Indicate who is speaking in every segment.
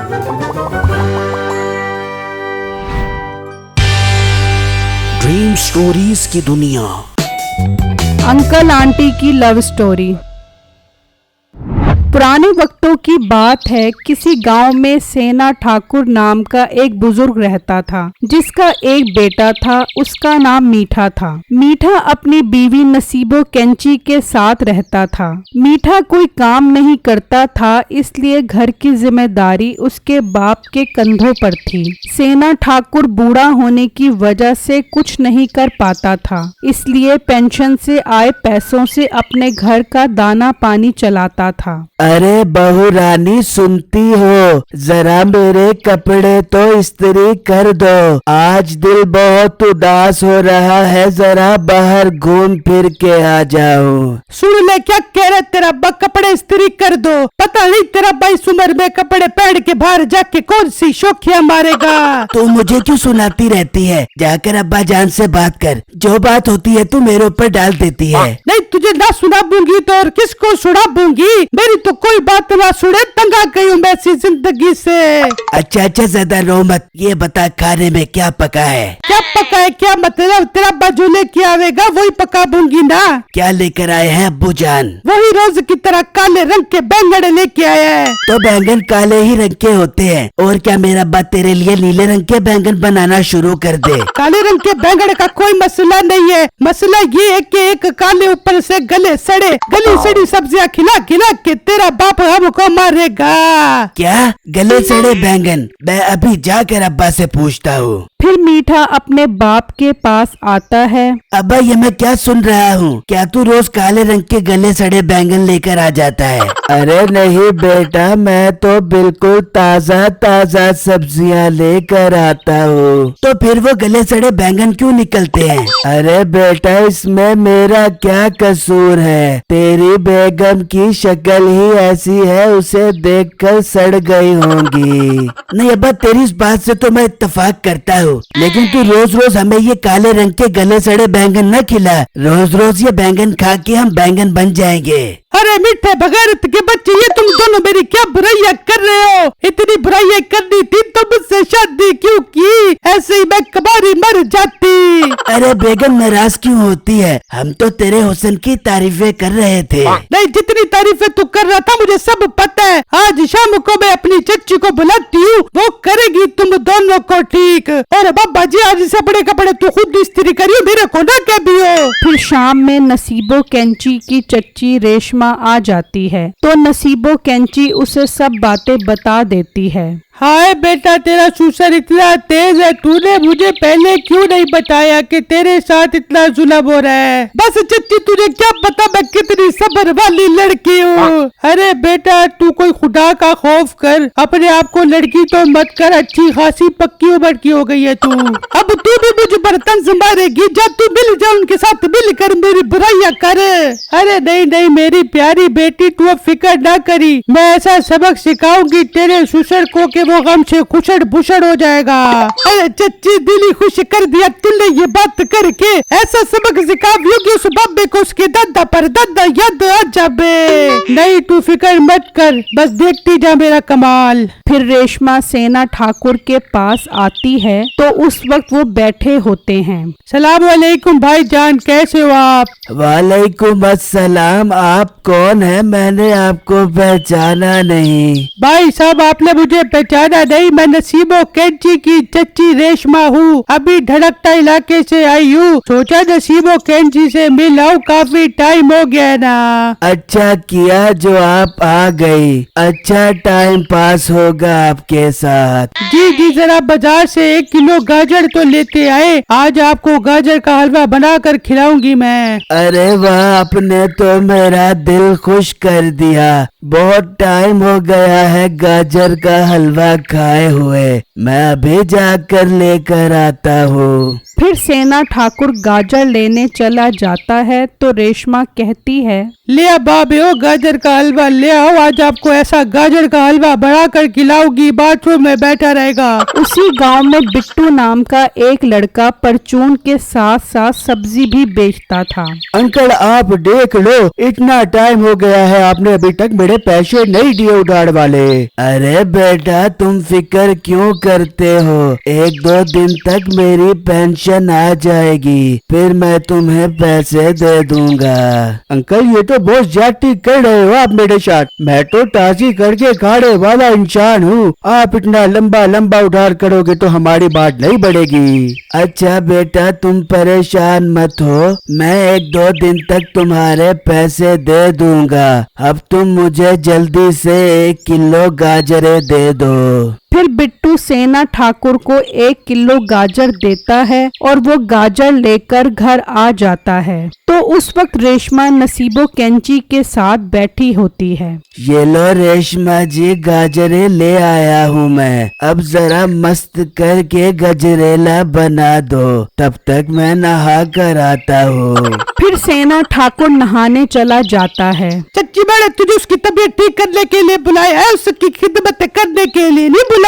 Speaker 1: Dream stories की दुनिया।
Speaker 2: Uncle aunty की लव स्टोरी। पुराने वक्तों की बात है, किसी गांव में सेना ठाकुर नाम का एक बुजुर्ग रहता था, जिसका एक बेटा था। उसका नाम मीठा था। मीठा अपनी बीवी नसीबो कैंची के साथ रहता था। मीठा कोई काम नहीं करता था, इसलिए घर की जिम्मेदारी उसके बाप के कंधों पर थी। सेना ठाकुर बूढ़ा होने की वजह से कुछ नहीं कर पाता था, इसलिए पेंशन से आए पैसों से अपने घर का दाना पानी चलाता था।
Speaker 3: अरे बहू रानी, सुनती हो? जरा मेरे कपड़े तो इस्त्री कर दो। आज दिल बहुत उदास हो रहा है, जरा बाहर घूम फिर के आ जाओ।
Speaker 4: सुन ले, क्या कह रहा तेरा अब्बा? कपड़े इस्त्री कर दो? पता नहीं तेरा अब्बा इस उम्र में कपड़े पहन के बाहर जाके कौन सी शौकिया मारेगा।
Speaker 3: तू मुझे क्यों सुनाती रहती है? जाकर अब्बा जान से बात कर। जो बात होती है तू मेरे ऊपर डाल देती है।
Speaker 4: नहीं, तुझे ना सुना दूंगी तो और किसको सुना दूंगी? मेरी तो कोई बात ना सुने, तंग आ गई हूँ मैं ऐसी जिंदगी से।
Speaker 3: अच्छा ज्यादा रो मत। ये बता, खाने में क्या पका है?
Speaker 4: क्या पका है? क्या मतलब? तेरा अब्बा जो लेके आवेगा वही पका दूंगी ना।
Speaker 3: क्या लेकर आए हैं अब्बू जान?
Speaker 4: वही रोज की तरह काले रंग के बैंगन लेके आया है।
Speaker 3: तो बैंगन काले ही रंग के होते हैं, और क्या मेरा अब्बा तेरे लिए नीले रंग के बैंगन बनाना शुरू कर दे?
Speaker 4: काले रंग के बैंगन का कोई मसला नहीं है। मसला ये है कि एक काले ऊपर से गली सड़ी सब्जियां खिला खिला के तेरा बाप हमको मारेगा।
Speaker 3: क्या गले सड़े बैंगन? मैं अभी जाकर अब्बा से पूछता हूँ।
Speaker 2: फिर मीठा अपने बाप के पास आता है।
Speaker 3: अब्बा, ये मैं क्या सुन रहा हूँ? क्या तू रोज काले रंग के गले सड़े बैंगन लेकर आ जाता है? अरे नहीं बेटा, मैं तो बिल्कुल ताजा सब्जियाँ लेकर आता हूँ। तो फिर वो गले सड़े बैंगन क्यों निकलते हैं? अरे बेटा, इसमें मेरा क्या कसूर है? तेरी बेगम की शक्ल ही ऐसी है, उसे देखकर सड़ गई होंगी। नहीं अब्बा, तेरी इस बात से तो मैं इत्तेफाक करता हूँ, लेकिन तू रोज रोज हमें ये काले रंग के गले सड़े बैंगन न खिला। रोज रोज ये बैंगन खा के हम बैंगन बन जाएंगे।
Speaker 4: अरे मीठे बगैरत के बच्चे, ये तुम दोनों मेरी क्या बुराइयां कर रहे हो? इतनी बुराइयां करनी थी तो मुझसे शादी क्यों की? ऐसे ही मैं कबारी मर जाती।
Speaker 3: अरे बेगम, नाराज क्यों होती है? हम तो तेरे हुस्न की तारीफें कर रहे थे।
Speaker 4: नहीं, जितनी तारीफें तू कर रहा था मुझे सब पता है। आज शाम को मैं अपनी चच्ची को बुलाती हूँ, वो करेगी तुम दोनों को ठीक। और बाबा जी, आज से बड़े कपड़े तू खुद इस्त्री करियो, मेरे को ना कहियो।
Speaker 2: फिर शाम में नसीबो कैंची की चच्ची रेशमा आ जाती है, तो नसीबो कैंची उसे सब बातें बता देती है।
Speaker 4: हाय बेटा, तेरा सुसर इतना तेज है, तूने मुझे पहले क्यों नहीं बताया कि तेरे साथ इतना जुल्म हो रहा है? बस चच्ची, तुझे क्या पता मैं कितनी सब्र वाली लड़की हूँ। अरे बेटा, तू कोई खुदा का खौफ कर, अपने आप को लड़की तो मत कर। अच्छी खासी पक्की उम्र की हो गई है तू। अब तू भी मुझे बर्तन से मारेगी? जा तू मिल जा, उनके साथ मिल कर मेरी बुराइयां कर। अरे नहीं मेरी प्यारी बेटी, तू अब फिक्र ना करी। मैं ऐसा सबक सिखाऊंगी तेरे सुसर को कि वो गम से खुशड़ बुशड़ हो जाएगा। अरे चच्ची, दिल ही खुश कर दिया तुमने ये बात करके। ऐसा सबक सिखाओगी उस बाबे को, उसके दादा पर दादा याद आ जाबे। नहीं, तू फिक्र मत कर, बस देखती जा मेरा कमाल।
Speaker 2: फिर रेशमा सेना ठाकुर के पास आती है, तो उस वक्त वो बैठे होते हैं।
Speaker 4: सलाम वालेकुम भाईजान, कैसे हो आप?
Speaker 3: वालेकुम अस्सलाम। आप कौन है? मैंने आपको पहचाना नहीं।
Speaker 4: भाई साहब, आपने मुझे पहचाना नहीं? मैं नसीबो कैंची की चच्ची रेशमा हूँ। अभी धड़कता इलाके से आई हूँ, सोचा नसीबो कैंची से मिलाऊं, काफी टाइम हो गया ना।
Speaker 3: अच्छा किया जो आप आ गई। अच्छा टाइम पास होगा आपके साथ।
Speaker 4: जी, जरा बाजार से 1 किलो गाजर तो लेते आए, आज आपको गाजर का हलवा बनाकर खिलाऊंगी मैं।
Speaker 3: अरे वाह, आपने तो मेरा दिल खुश कर दिया। बहुत टाइम हो गया है गाजर का हलवा खाए हुए। मैं अभी जाकर लेकर आता हूँ।
Speaker 2: फिर सेना ठाकुर गाजर लेने चला जाता है तो रेशमा कहती है,
Speaker 4: ले आ बाबे ओ गाजर का हलवा ले आओ, आज आपको ऐसा गाजर का हलवा बना कर खिलाऊंगी, बाथरूम में बैठा रहेगा।
Speaker 2: उसी गांव में बिट्टू नाम का एक लड़का परचून के साथ साथ सब्जी भी बेचता था।
Speaker 3: अंकल आप देख लो, इतना टाइम हो गया है, आपने अभी तक मेरे पैसे नहीं दिए उधार वाले। अरे बेटा तुम फिक्र क्यों करते हो, 1-2 दिन तक मेरी पेंशन आ जाएगी, फिर मैं तुम्हें पैसे दे दूंगा। अंकल ये तो बहुत ज्यादती कर रहे हो आप मेरे साथ, मैं तो ताजी करके खाने वाला इंसान हूँ, आप इतना लंबा लंबा उधार करोगे तो हमारी बात नहीं बढ़ेगी। अच्छा बेटा तुम परेशान मत हो, मैं 1-2 दिन तक तुम्हारे पैसे दे दूंगा, अब तुम मुझे जल्दी से 1 किलो गाजरे दे दो।
Speaker 2: फिर बिट्टू सेना ठाकुर को 1 किलो गाजर देता है और वो गाजर लेकर घर आ जाता है। तो उस वक्त रेशमा नसीबो कैंची के साथ बैठी होती है।
Speaker 3: ये लो रेशमा जी गाजरे ले आया हूँ मैं, अब जरा मस्त करके गजरेला बना दो, तब तक मैं नहा कर आता हूँ।
Speaker 2: फिर सेना ठाकुर नहाने चला जाता है।
Speaker 4: सच्ची मैंने तुझे उसकी तबीयत ठीक करने के लिए बुलाया है, उसकी खिदमत करने के लिए नहीं बुलाया।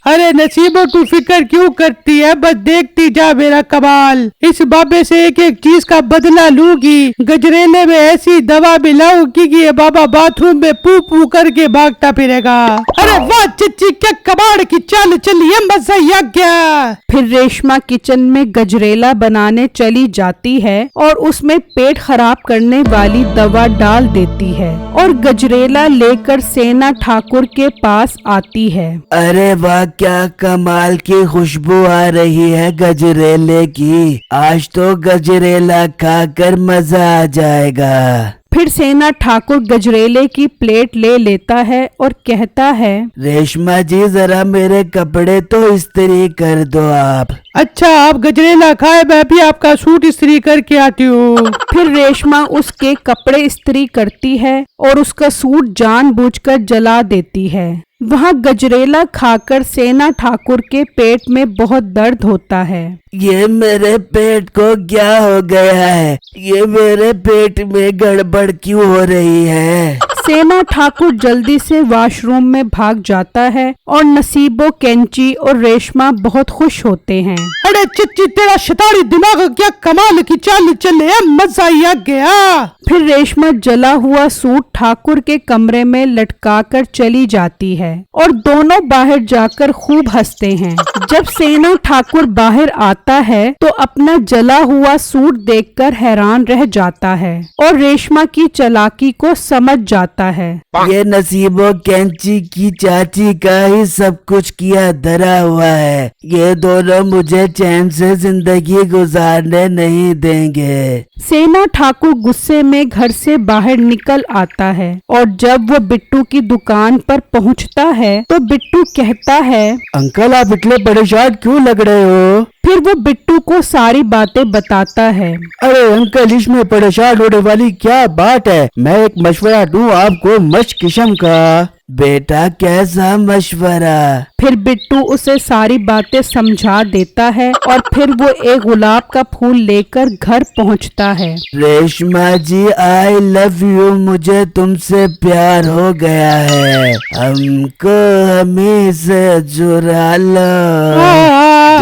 Speaker 4: अरे नसीबो तू फिक्र क्यों करती है, बस देखती जा मेरा कमाल, इस बाबे से एक एक चीज का बदला लूंगी, गजरेले में ऐसी दवा मिलाऊंगी कि ये बाबा बाथरूम में पू पू करके भागता फिरेगा। अरे वाह चच्ची क्या कमाल की चाल चली है, मजा ही आ गया।
Speaker 2: फिर रेशमा किचन में गजरेला बनाने चली जाती है और उसमें पेट खराब करने वाली दवा डाल देती है और गजरेला लेकर सेना ठाकुर के पास आती है।
Speaker 3: अरे वाह क्या कमाल की खुशबू आ रही है गजरेले की, आज तो गजरेला खाकर मजा आ जाएगा।
Speaker 2: फिर सेना ठाकुर गजरेले की प्लेट ले लेता है और कहता है,
Speaker 3: रेशमा जी जरा मेरे कपड़े तो इस्त्री कर दो आप।
Speaker 4: अच्छा आप गजरेला खाए, मैं भी आपका सूट इस्त्री करके आती हूँ।
Speaker 2: फिर रेशमा उसके कपड़े इस्त्री करती है और उसका सूट जानबूझकर जला देती है। वहाँ गजरेला खाकर सेना ठाकुर के पेट में बहुत दर्द होता है।
Speaker 3: ये मेरे पेट को क्या हो गया है, ये मेरे पेट में गड़बड़ क्यों हो रही है।
Speaker 2: सेना ठाकुर जल्दी से वॉशरूम में भाग जाता है और नसीबो कैंची और रेशमा बहुत खुश होते हैं।
Speaker 4: अरे चिच्ची तेरा शैतानी दिमाग क्या कमाल की चाल चले, मजा ही आ गया।
Speaker 2: फिर रेशमा जला हुआ सूट ठाकुर के कमरे में लटकाकर चली जाती है और दोनों बाहर जाकर खूब हंसते हैं। जब सेना ठाकुर बाहर आता है तो अपना जला हुआ सूट देखकर हैरान रह जाता है और रेशमा की चालाकी को समझ जाता है।
Speaker 3: ये नसीबो कैंची की चाची का ही सब कुछ किया धरा हुआ है, ये दोनों मुझे चैन से जिंदगी गुजारने नहीं देंगे।
Speaker 2: सेना ठाकुर गुस्से में घर से बाहर निकल आता है और जब वो बिट्टू की दुकान पर पहुंचता है तो बिट्टू कहता है,
Speaker 3: अंकल आप इतने परेशान क्यों लग रहे हो।
Speaker 2: फिर वो बिट्टू को सारी बातें बताता है।
Speaker 3: अरे अंकल इसमें परेशान होने वाली क्या बात है, मैं एक मशवरा दूं आपको मस्त किस्म का। बेटा कैसा मशवरा।
Speaker 2: फिर बिट्टू उसे सारी बातें समझा देता है और फिर वो एक गुलाब का फूल लेकर घर पहुंचता है।
Speaker 3: रेशमा जी आई लव यू, मुझे तुमसे प्यार हो गया है, हमको हमी से जुड़ा लो,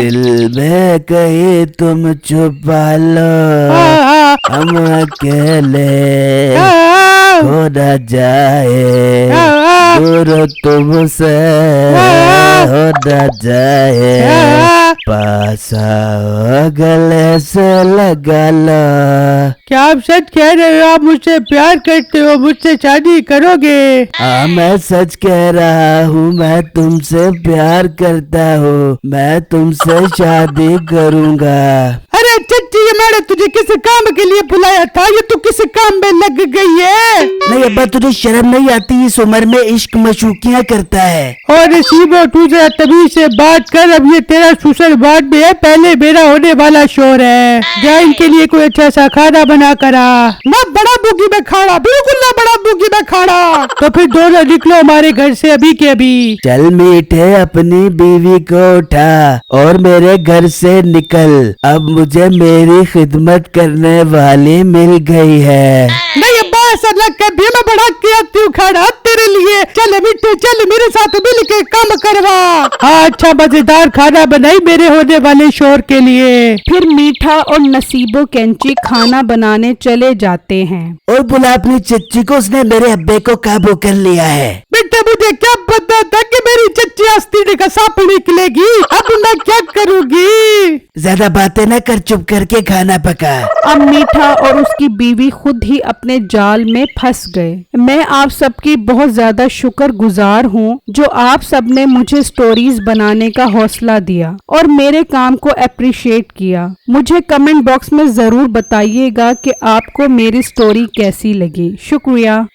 Speaker 3: दिल में कहीं तुम छुपा लो, हम अकेले हो न जाए, दूर तुमसे हो न जाए, पास आओ गले से लगा लो।
Speaker 4: क्या आप सच कह रहे हो, आप मुझसे प्यार करते हो, मुझसे शादी करोगे।
Speaker 3: हाँ मैं सच कह रहा हूँ, मैं तुमसे प्यार करता हूँ, मैं तुमसे शादी करूँगा।
Speaker 4: अरे चच्ची, ये मैंने तुझे किस काम के लिए बुलाया था? ये तू किस काम में लग गई है?
Speaker 3: नहीं अब्बा, तुझे शर्म नहीं आती? इस उम्र में इश्क मशूकियाँ करता है।
Speaker 4: और नसीबो, तू जरा तभी से बात कर। अब ये तेरा ससुर बाद में है, पहले मेरा होने वाला शोर है। जा इनके लिए कोई अच्छा सा खाना बना करा। ना बड़ा बूगी में खाना, बिल्कुल ना बड़ा बूगी में खाना। तो फिर दोनों निकलो हमारे घर से अभी के अभी।
Speaker 3: चल मीठे, अपनी बीवी को उठा और मेरे घर से निकल। अब मुझे मेरी खिदमत करने वाली मिल गई है।
Speaker 4: नहीं अब्बा, ऐसा लग कर भी मैं बड़ा किया तू खाना तेरे लिए। चल मिठे, चल मेरे साथ मिल के काम करवा। हाँ, अच्छा मजेदार खाना बनाई मेरे होने वाले शोर के लिए।
Speaker 2: फिर मीठा और नसीबो कैंची खाना बनाने चले जाते हैं।
Speaker 3: और बुला अपनी चच्ची को, उसने मेरे अब्बे को काबू कर लिया है।
Speaker 4: बेटा, मुझे क्या पता था कि मेरी चच्ची आस्तीने का सांप निकलेगी। अब मैं क्या करूँगी?
Speaker 3: ज्यादा बातें न कर, चुप करके खाना पका।
Speaker 2: अब मीठा और उसकी बीवी खुद ही अपने जाल में फंस गए। मैं आप सबकी बहुत ज्यादा शुक्रगुजार हूँ जो आप सबने मुझे स्टोरीज बनाने का हौसला दिया और मेरे काम को अप्रिशिएट किया। मुझे कमेंट बॉक्स में जरूर बताइएगा कि आपको मेरी स्टोरी कैसी लगी। शुक्रिया।